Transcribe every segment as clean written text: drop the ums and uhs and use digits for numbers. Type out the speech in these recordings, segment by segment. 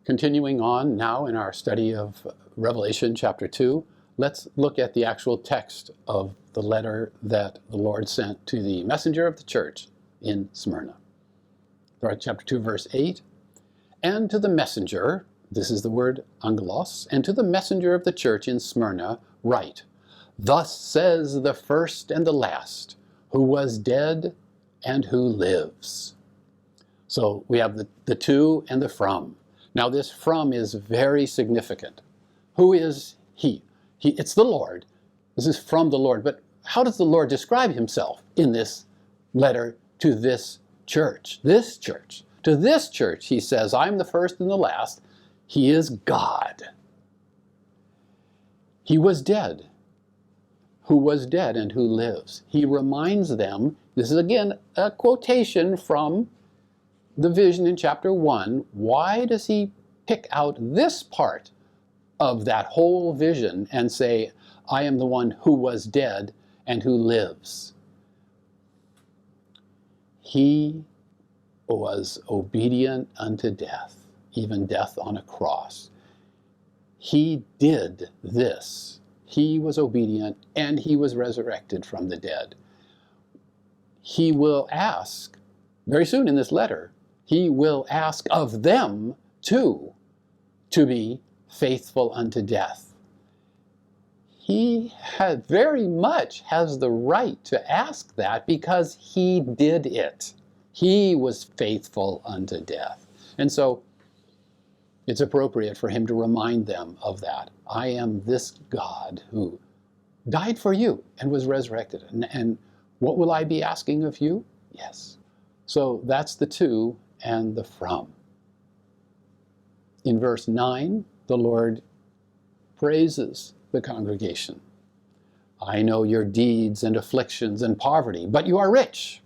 Continuing on now in our study of Revelation chapter 2, let's look at the actual text of the letter that the Lord sent to the messenger of the church in Smyrna. Chapter 2, verse 8, "And to the messenger," this is the word angelos, "and to the messenger of the church in Smyrna write, Thus says the first and the last, who was dead and who lives." So we have the to and the from. Now this from is very significant. Who is he? It's the Lord. This is from the Lord. But how does the Lord describe himself in this letter to this church? This church. To this church, he says, I'm the first and the last. He is God. He was dead. Who was dead and who lives. He reminds them, this is again a quotation from the vision in chapter 1. Why does he pick out this part of that whole vision and say, I am the one who was dead and who lives? He was obedient unto death, even death on a cross. He did this. He was obedient and he was resurrected from the dead. He will ask, very soon in this letter, he will ask of them too to be faithful unto death. He very much has the right to ask that because he did it. He was faithful unto death. And so it's appropriate for him to remind them of that. I am this God who died for you and was resurrected. And what will I be asking of you? Yes. So that's the to and the from. In verse 9, the Lord praises the congregation. I know your deeds and afflictions and poverty, but you are rich.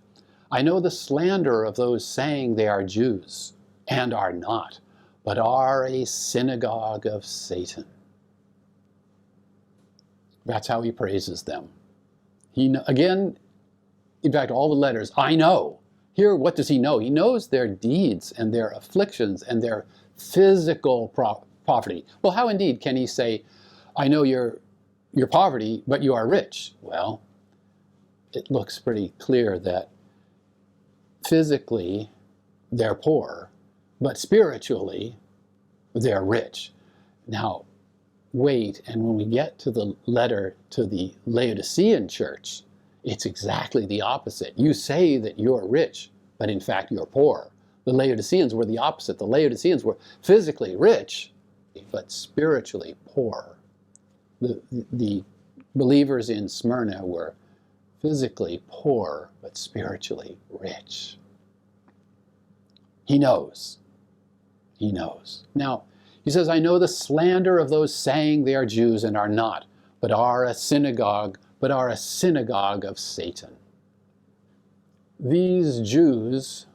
I know the slander of those saying they are Jews and are not, but are a synagogue of Satan. That's how he praises them. Again, in fact, all the letters, I know. Here, what does he know? He knows their deeds and their afflictions and their physical poverty. Well, how indeed can he say, I know your poverty, but you are rich? Well, it looks pretty clear that physically they're poor, but spiritually they're rich. Now, wait, and when we get to the letter to the Laodicean church, it's exactly the opposite. You say that you're rich, but in fact you're poor. The Laodiceans were the opposite. The Laodiceans were physically rich, but spiritually poor. The believers in Smyrna were physically poor, but spiritually rich. He knows. He knows. Now, he says, I know the slander of those saying they are Jews and are not, but are a synagogue of Satan. These Jews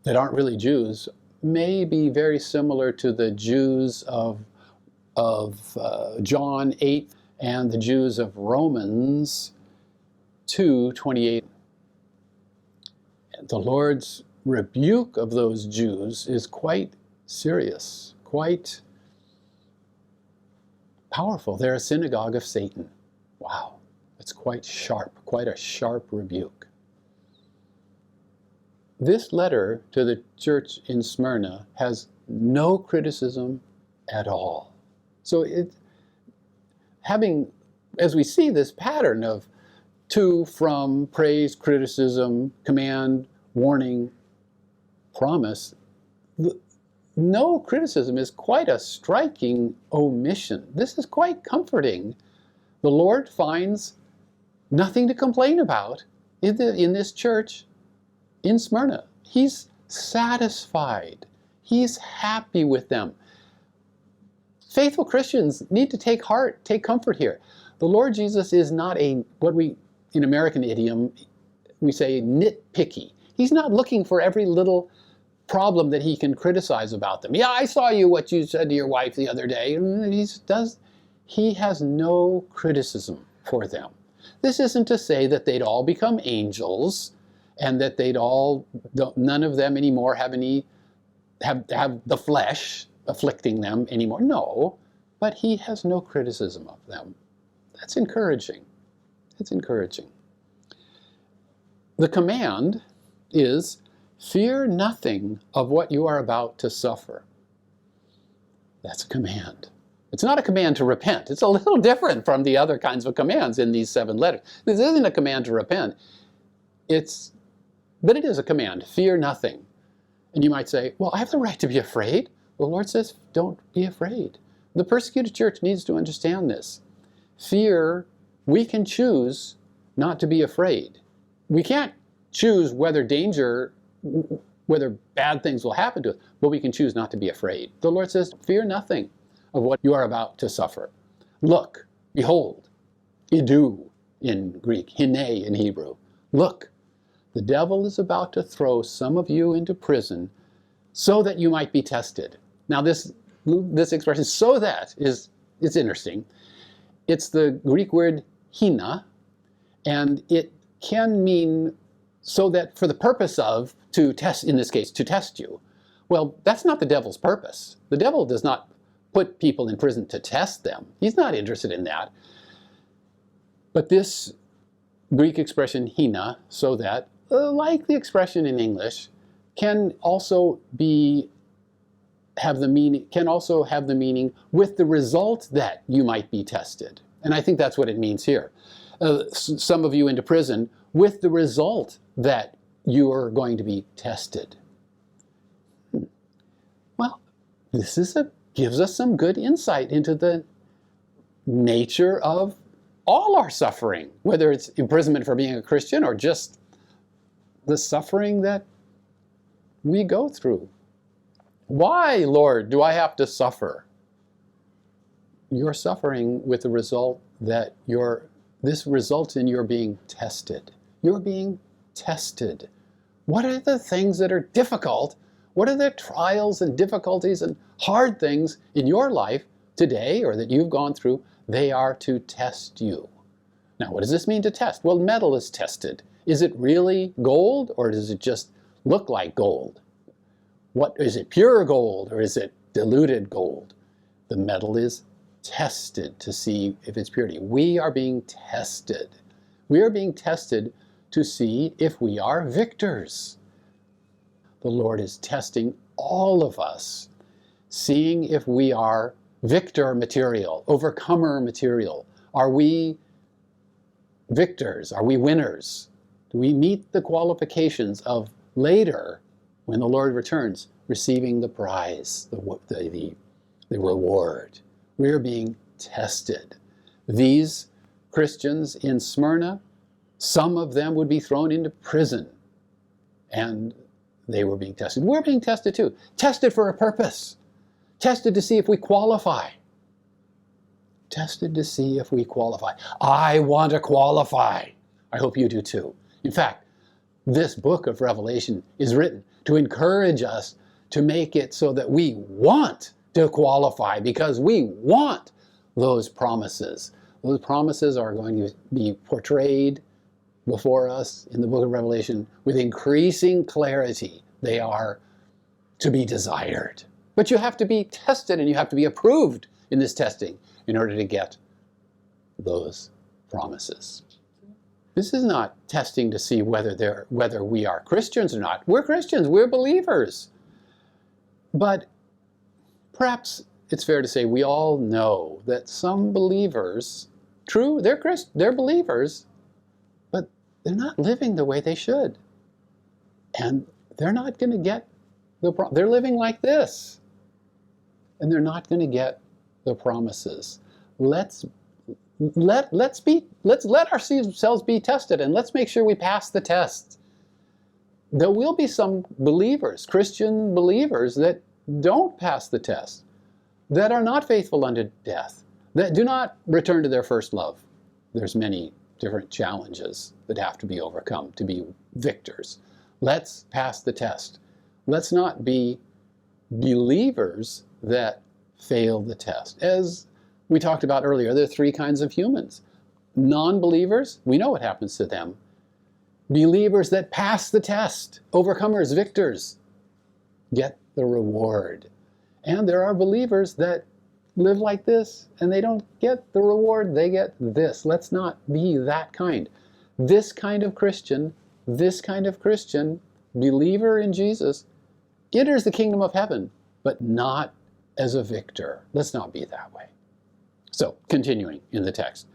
that aren't really Jews may be very similar to the Jews of John 8 and the Jews of Romans 2:28. The Lord's rebuke of those Jews is quite serious, quite powerful. They're a synagogue of Satan. Wow, it's quite sharp, quite a sharp rebuke. This letter to the church in Smyrna has no criticism at all. So as we see this pattern of to, from, praise, criticism, command, warning, promise, no criticism is quite a striking omission. This is quite comforting. The Lord finds nothing to complain about in this church in Smyrna. He's satisfied. He's happy with them. Faithful Christians need to take comfort here. The Lord Jesus is not what we, in American idiom, we say nitpicky. He's not looking for every little problem that he can criticize about them. Yeah, I saw what you said to your wife the other day. He has no criticism for them. This isn't to say that they'd all become angels and that none of them anymore have the flesh. afflicting them anymore. No, but he has no criticism of them. That's encouraging. It's encouraging. The command is, fear nothing of what you are about to suffer. That's a command. It's not a command to repent. It's a little different from the other kinds of commands in these 7 letters. This isn't a command to repent. But it is a command, fear nothing. And you might say, well, I have the right to be afraid. The Lord says, don't be afraid. The persecuted church needs to understand this. Fear, we can choose not to be afraid. We can't choose whether bad things will happen to us, but we can choose not to be afraid. The Lord says, fear nothing of what you are about to suffer. Look, behold, idu in Greek, hine in Hebrew. Look, the devil is about to throw some of you into prison so that you might be tested. Now this expression, so that, it's interesting. It's the Greek word hina, and it can mean so that for the purpose of, to test, in this case, to test you. Well, that's not the devil's purpose. The devil does not put people in prison to test them. He's not interested in that. But this Greek expression hina, so that, like the expression in English, can also have the meaning with the result that you might be tested. And I think that's what it means here. Some of you into prison with the result that you are going to be tested. Well, this gives us some good insight into the nature of all our suffering, whether it's imprisonment for being a Christian or just the suffering that we go through. Why, Lord, do I have to suffer? You're suffering with the result that this results in your being tested. You're being tested. What are the things that are difficult? What are the trials and difficulties and hard things in your life today or that you've gone through? They are to test you. Now, what does this mean to test? Well, metal is tested. Is it really gold or does it just look like gold? Is it pure gold or is it diluted gold? The metal is tested to see if it's purity. We are being tested. We are being tested to see if we are victors. The Lord is testing all of us, seeing if we are victor material, overcomer material. Are we victors? Are we winners? Do we meet the qualifications of later, when the Lord returns, receiving the prize, the reward? We are being tested. These Christians in Smyrna, some of them would be thrown into prison, and they were being tested. We're being tested too. Tested for a purpose. Tested to see if we qualify. Tested to see if we qualify. I want to qualify. I hope you do too. In fact, this book of Revelation is written to encourage us to make it so that we want to qualify because we want those promises. Those promises are going to be portrayed before us in the book of Revelation with increasing clarity. They are to be desired. But you have to be tested and you have to be approved in this testing in order to get those promises. This is not testing to see whether we are Christians or not. We're Christians, we're believers. But perhaps it's fair to say we all know that some believers, true, they're believers, but they're not living the way they should. And they're not going to get they're living like this. And they're not going to get the promises. Let's let ourselves be tested, and let's make sure we pass the test. There will be some believers, Christian believers, that don't pass the test, that are not faithful unto death, that do not return to their first love. There's many different challenges that have to be overcome to be victors. Let's pass the test. Let's not be believers that fail the test. As we talked about earlier, there are 3 kinds of humans. Non-believers, we know what happens to them. Believers that pass the test, overcomers, victors, get the reward. And there are believers that live like this, and they don't get the reward, they get this. Let's not be that kind. This kind of Christian, believer in Jesus, enters the kingdom of heaven, but not as a victor. Let's not be that way. So, continuing in the text,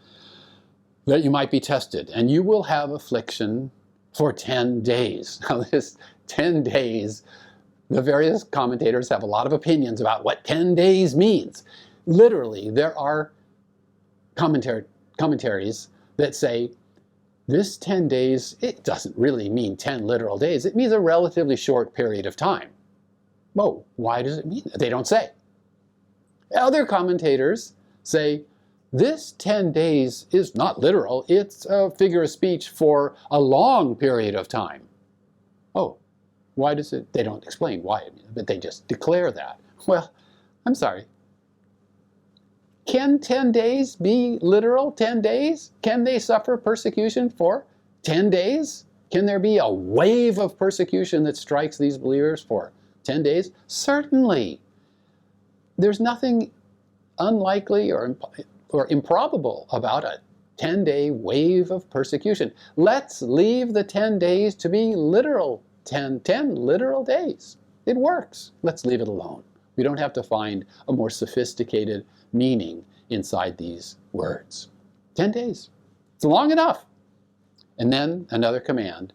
that you might be tested, and you will have affliction for 10 days. Now, this 10 days, the various commentators have a lot of opinions about what 10 days means. Literally, there are commentaries that say this 10 days, it doesn't really mean 10 literal days. It means a relatively short period of time. Whoa, why does it mean that? They don't say. Other commentators say this 10 days is not literal. It's a figure of speech for a long period of time. Oh, why does it? They don't explain why, but they just declare that. Well, I'm sorry. Can 10 days be literal 10 days? Can they suffer persecution for 10 days? Can there be a wave of persecution that strikes these believers for 10 days? Certainly. There's nothing unlikely or improbable about a 10-day wave of persecution. Let's leave the 10 days to be literal, 10 literal days. It works. Let's leave it alone. We don't have to find a more sophisticated meaning inside these words. 10 days. It's long enough. And then another command,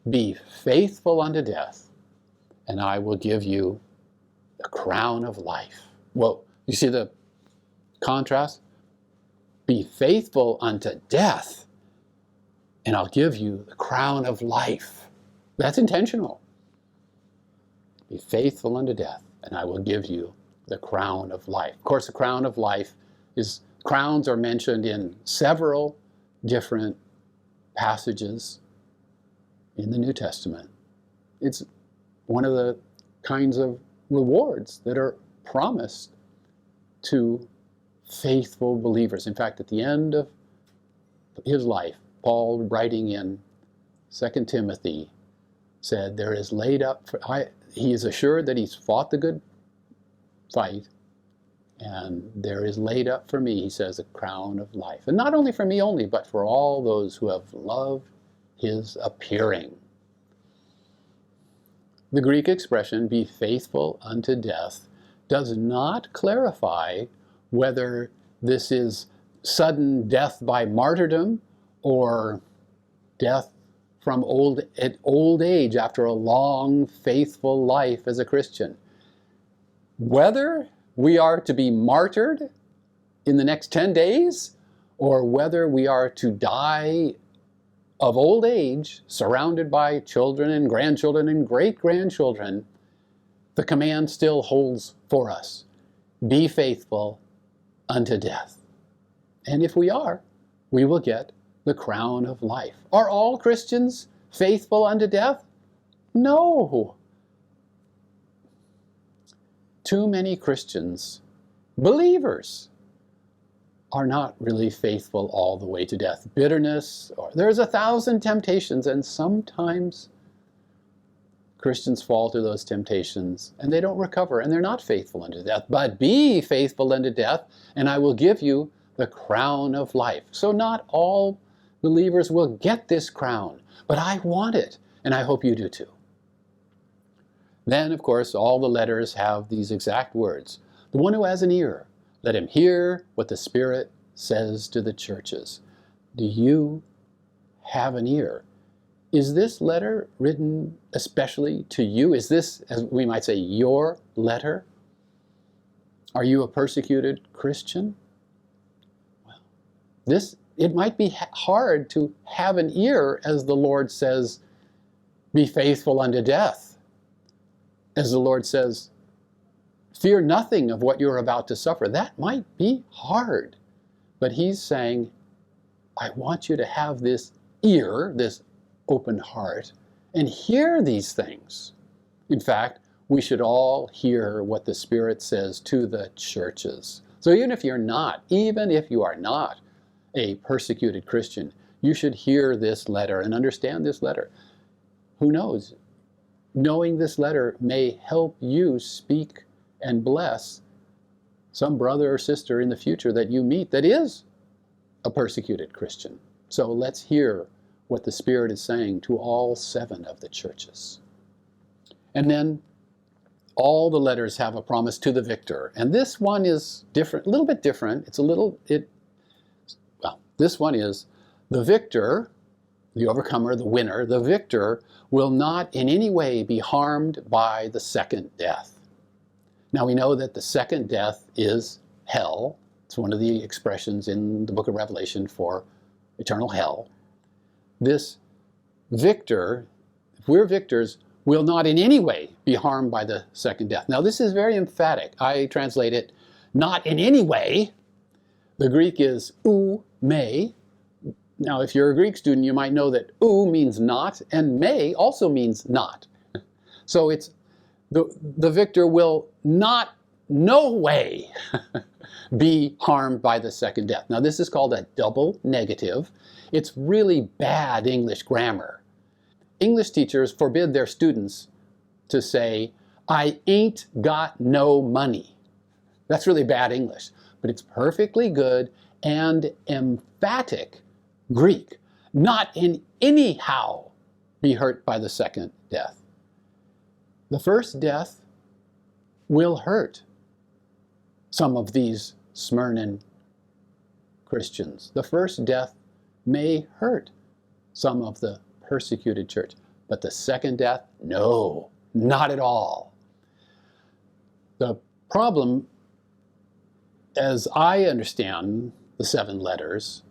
be faithful unto death, and I will give you the crown of life. Whoa, you see the contrast? Be faithful unto death, and I'll give you the crown of life. That's intentional. Be faithful unto death, and I will give you the crown of life. Of course, the crown of life is, crowns are mentioned in several different passages in the New Testament. It's one of the kinds of rewards that are promised to faithful believers. In fact, at the end of his life, Paul, writing in 2 Timothy, said, there is laid up, he is assured that he's fought the good fight, and there is laid up for me, he says, a crown of life. And not only for me only, but for all those who have loved his appearing. The Greek expression, be faithful unto death, does not clarify whether this is sudden death by martyrdom or death from old age after a long, faithful life as a Christian. Whether we are to be martyred in the next 10 days, or whether we are to die of old age, surrounded by children and grandchildren and great-grandchildren, the command still holds for us. Be faithful unto death. And if we are, we will get the crown of life. Are all Christians faithful unto death? No. Too many Christians, believers, are not really faithful all the way to death. Bitterness, or there's 1,000 temptations, and sometimes Christians fall to those temptations and they don't recover, and they're not faithful unto death. But be faithful unto death, and I will give you the crown of life. So not all believers will get this crown, but I want it, and I hope you do too. Then, of course, all the letters have these exact words. The one who has an ear, let him hear what the Spirit says to the churches. Do you have an ear? Is this letter written especially to you? Is this, as we might say, your letter? Are you a persecuted Christian? Well, it might be hard to have an ear, as the Lord says, be faithful unto death. As the Lord says, fear nothing of what you're about to suffer. That might be hard. But he's saying, I want you to have this ear, this open heart, and hear these things. In fact, we should all hear what the Spirit says to the churches. So even if you are not a persecuted Christian, you should hear this letter and understand this letter. Who knows? Knowing this letter may help you speak and bless some brother or sister in the future that you meet that is a persecuted Christian. So let's hear what the Spirit is saying to all 7 of the churches. And then all the letters have a promise to the victor. And this one is different, a little bit different. This one is the victor, the overcomer, the winner, the victor will not in any way be harmed by the second death. Now we know that the second death is hell. It's one of the expressions in the book of Revelation for eternal hell. This victor, if we're victors, will not in any way be harmed by the second death. Now this is very emphatic. I translate it, not in any way. The Greek is ou me. Now if you're a Greek student, you might know that ou means not, and me also means not. So it's the victor will not, no way, be harmed by the second death. Now this is called a double negative. It's really bad English grammar. English teachers forbid their students to say, I ain't got no money. That's really bad English, but it's perfectly good and emphatic Greek. Not in anyhow be hurt by the second death. The first death will hurt some of these Smyrna Christians. The first death may hurt some of the persecuted church, but the second death, no, not at all. The problem, as I understand the 7 letters,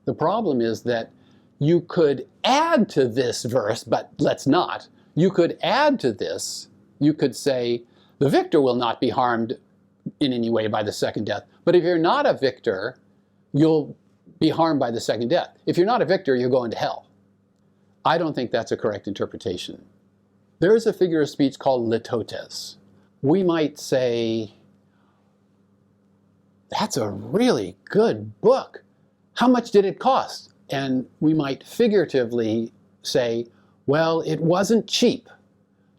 the problem is that you could add to this verse, but let's not. You could add to this, you could say, the victor will not be harmed in any way by the second death. But if you're not a victor, you'll be harmed by the second death. If you're not a victor, you're going to hell. I don't think that's a correct interpretation. There is a figure of speech called litotes. We might say, that's a really good book. How much did it cost? And we might figuratively say, well, it wasn't cheap.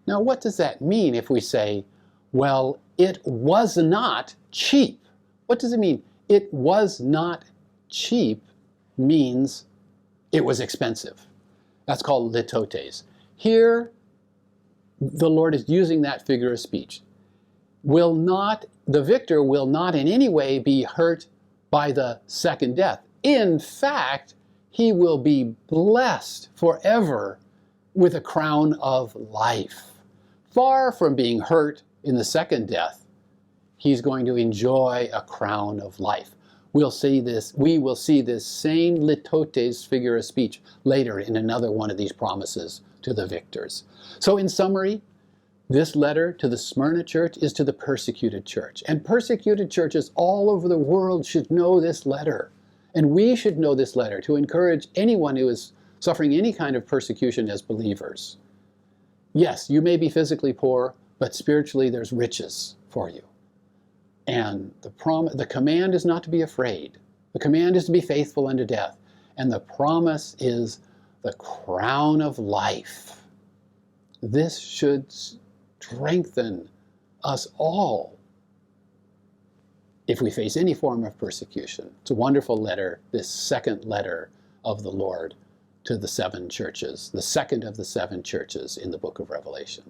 Now, what does that mean if we say, well, it was not cheap? What does it mean? It was not cheap means it was expensive. That's called litotes. Here, the Lord is using that figure of speech. The victor will not in any way be hurt by the second death. In fact, he will be blessed forever with a crown of life. Far from being hurt in the second death, he's going to enjoy a crown of life. We will see this same litotes figure of speech later in another one of these promises to the victors. So in summary, this letter to the Smyrna church is to the persecuted church. And persecuted churches all over the world should know this letter. And we should know this letter to encourage anyone who is suffering any kind of persecution as believers. Yes, you may be physically poor, but spiritually there's riches for you. And the command is not to be afraid. The command is to be faithful unto death. And the promise is the crown of life. This should strengthen us all if we face any form of persecution. It's a wonderful letter, this second letter of the Lord to the 7 churches, the second of the 7 churches in the book of Revelation.